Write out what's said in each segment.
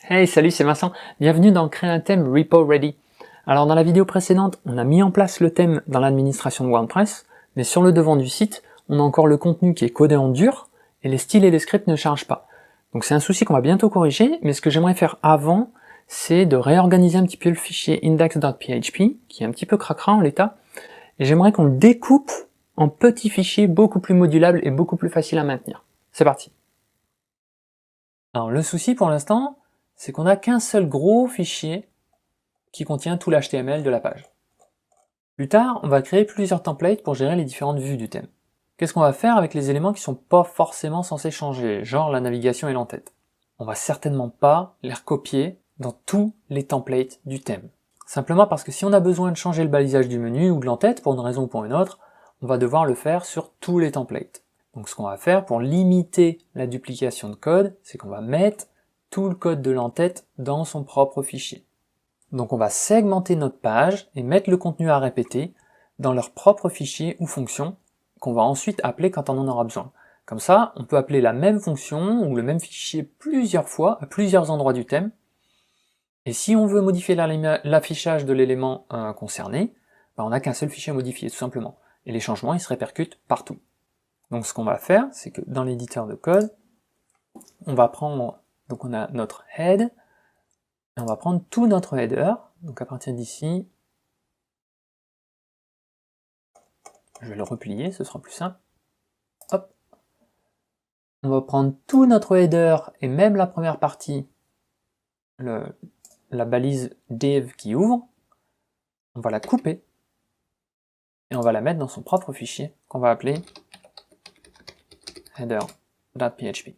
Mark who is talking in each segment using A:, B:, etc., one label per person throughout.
A: Hey, salut, c'est Vincent. Bienvenue dans Créer un thème Repo Ready. Alors dans la vidéo précédente, on a mis en place le thème dans l'administration de WordPress, mais sur le devant du site, on a encore le contenu qui est codé en dur, et les styles et les scripts ne chargent pas. Donc c'est un souci qu'on va bientôt corriger, mais ce que j'aimerais faire avant, c'est de réorganiser un petit peu le fichier index.php, qui est un petit peu cracra en l'état, et j'aimerais qu'on le découpe en petits fichiers beaucoup plus modulables et beaucoup plus faciles à maintenir. C'est parti. Alors le souci pour l'instant, c'est qu'on n'a qu'un seul gros fichier qui contient tout l'HTML de la page. Plus tard, on va créer plusieurs templates pour gérer les différentes vues du thème. Qu'est-ce qu'on va faire avec les éléments qui sont pas forcément censés changer, genre la navigation et l'entête? On va certainement pas les recopier dans tous les templates du thème. Simplement parce que si on a besoin de changer le balisage du menu ou de l'entête pour une raison ou pour une autre, on va devoir le faire sur tous les templates. Donc ce qu'on va faire pour limiter la duplication de code, c'est qu'on va mettre tout le code de l'entête dans son propre fichier. Donc on va segmenter notre page et mettre le contenu à répéter dans leur propre fichier ou fonction qu'on va ensuite appeler quand on en aura besoin. Comme ça, on peut appeler la même fonction ou le même fichier plusieurs fois à plusieurs endroits du thème. Et si on veut modifier l'affichage de l'élément concerné, on n'a qu'un seul fichier à modifier tout simplement. Et les changements ils se répercutent partout. Donc ce qu'on va faire, c'est que dans l'éditeur de code, on va prendre, donc on a notre head, et on va prendre tout notre header, donc à partir d'ici, je vais le replier, ce sera plus simple. Hop. On va prendre tout notre header, et même la première partie, la balise div qui ouvre, on va la couper, et on va la mettre dans son propre fichier, qu'on va appeler header.php.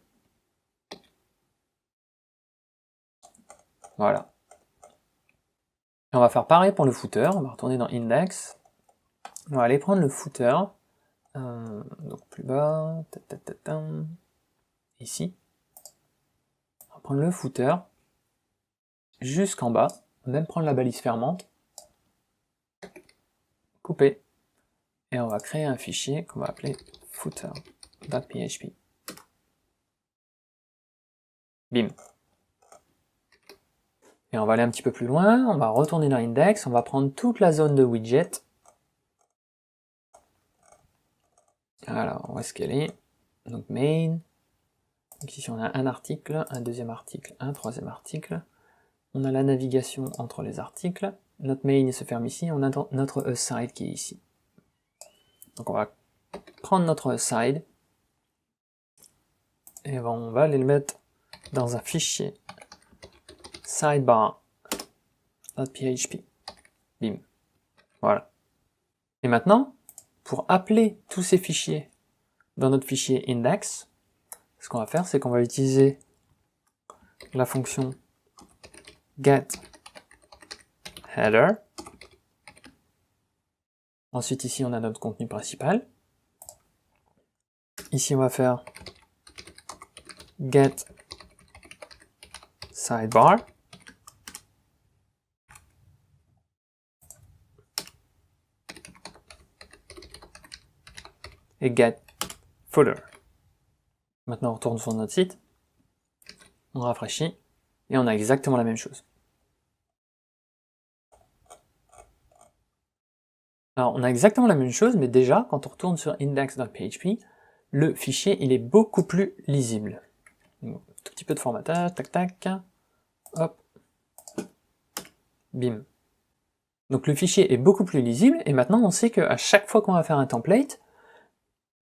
A: Voilà. Et on va faire pareil pour le footer, on va retourner dans index, on va aller prendre le footer, donc plus bas, ici, on va prendre le footer, jusqu'en bas, on va même prendre la balise fermante, couper, et on va créer un fichier qu'on va appeler footer.php. Bim. Et on va aller un petit peu plus loin, on va retourner dans index, on va prendre toute la zone de widget. Alors, où est-ce qu'elle est? Donc main. Donc ici on a un article, un deuxième article, un troisième article. On a la navigation entre les articles. Notre main se ferme ici, on a notre aside qui est ici. Donc on va prendre notre aside et on va aller le mettre dans un fichier sidebar.php. Bim. Voilà. Et maintenant, pour appeler tous ces fichiers dans notre fichier index, ce qu'on va faire, c'est qu'on va utiliser la fonction getHeader. Ensuite, ici, on a notre contenu principal. Ici, on va faire getSidebar. Et getFooter. Maintenant, on retourne sur notre site, on rafraîchit, et on a exactement la même chose. Alors, on a exactement la même chose, mais déjà, quand on retourne sur index.php, le fichier, il est beaucoup plus lisible. Donc, un tout petit peu de formatage, tac tac, hop, bim. Donc le fichier est beaucoup plus lisible, et maintenant on sait qu'à chaque fois qu'on va faire un template,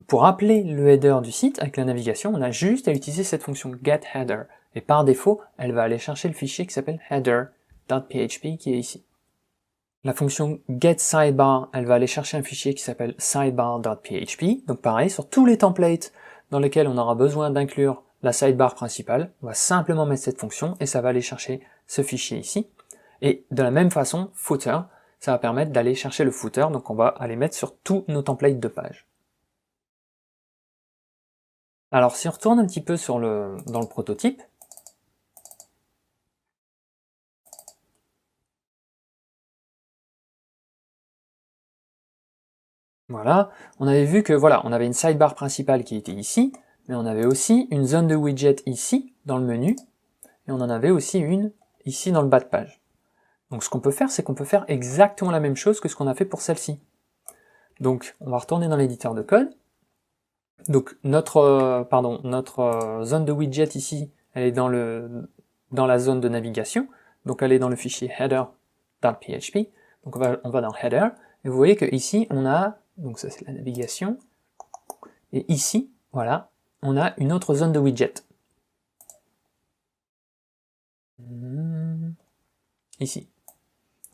A: pour appeler le header du site avec la navigation, on a juste à utiliser cette fonction getHeader. Et par défaut, elle va aller chercher le fichier qui s'appelle header.php qui est ici. La fonction getSidebar, elle va aller chercher un fichier qui s'appelle sidebar.php. Donc pareil, sur tous les templates dans lesquels on aura besoin d'inclure la sidebar principale, on va simplement mettre cette fonction et ça va aller chercher ce fichier ici. Et de la même façon, footer, ça va permettre d'aller chercher le footer, donc on va aller mettre sur tous nos templates de page. Alors si on retourne un petit peu dans le prototype, voilà, on avait vu que voilà, on avait une sidebar principale qui était ici, mais on avait aussi une zone de widget ici, dans le menu, et on en avait aussi une ici dans le bas de page. Donc ce qu'on peut faire, c'est qu'on peut faire exactement la même chose que ce qu'on a fait pour celle-ci. Donc on va retourner dans l'éditeur de code. Donc notre zone de widget ici, elle est dans la zone de navigation, donc elle est dans le fichier header.php. Donc on va dans header, et vous voyez que ici on a, donc ça c'est la navigation, et ici, voilà, on a une autre zone de widget. Ici.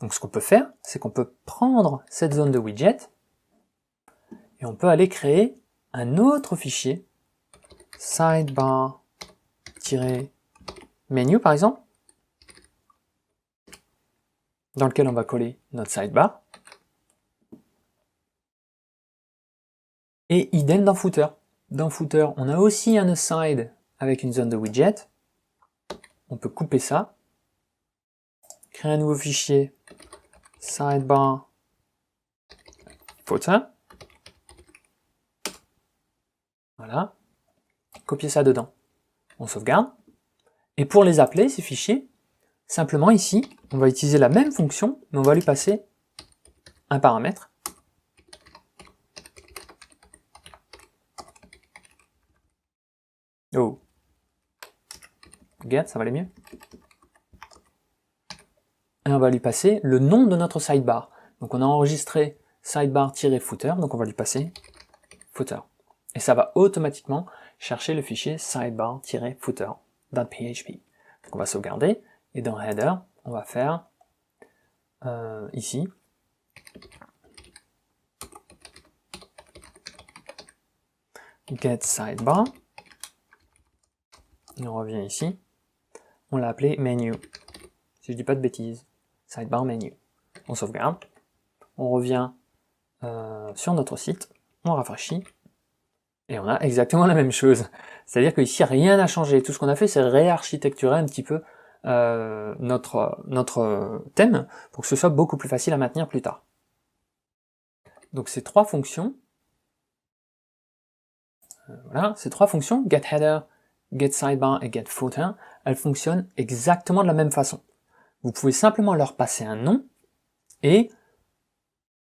A: Donc ce qu'on peut faire, c'est qu'on peut prendre cette zone de widget, et on peut aller créer un autre fichier, sidebar-menu par exemple, dans lequel on va coller notre sidebar, et idem dans footer. Dans footer, on a aussi un aside avec une zone de widget, on peut couper ça, créer un nouveau fichier, sidebar footer, voilà, copier ça dedans, on sauvegarde, et pour les appeler, ces fichiers, simplement ici, on va utiliser la même fonction, mais on va lui passer un paramètre, oh, regarde, ça va aller mieux, et on va lui passer le nom de notre sidebar. Donc on a enregistré sidebar-footer, donc on va lui passer footer. Et ça va automatiquement chercher le fichier sidebar-footer.php. Donc on va sauvegarder, et dans header, on va faire ici, get sidebar, et on revient ici, on l'a appelé menu, si je dis pas de bêtises, sidebar menu. On sauvegarde, on revient sur notre site, on rafraîchit, et on a exactement la même chose. C'est-à-dire qu'ici rien n'a changé, tout ce qu'on a fait c'est réarchitecturer un petit peu notre thème pour que ce soit beaucoup plus facile à maintenir plus tard. Donc ces trois fonctions, voilà, ces trois fonctions, getHeader, getSidebar et getFooter, elles fonctionnent exactement de la même façon. Vous pouvez simplement leur passer un nom, et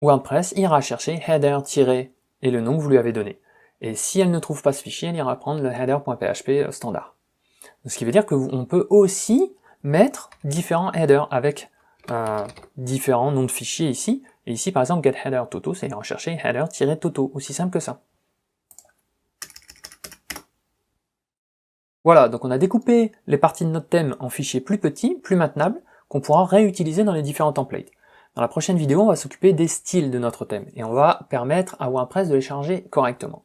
A: WordPress ira chercher header- et le nom que vous lui avez donné. Et si elle ne trouve pas ce fichier, elle ira prendre le header.php standard. Ce qui veut dire qu'on peut aussi mettre différents headers avec différents noms de fichiers ici. Et ici, par exemple, getHeader_toto, c'est rechercher header-toto, aussi simple que ça. Voilà, donc on a découpé les parties de notre thème en fichiers plus petits, plus maintenables, qu'on pourra réutiliser dans les différents templates. Dans la prochaine vidéo, on va s'occuper des styles de notre thème, et on va permettre à WordPress de les charger correctement.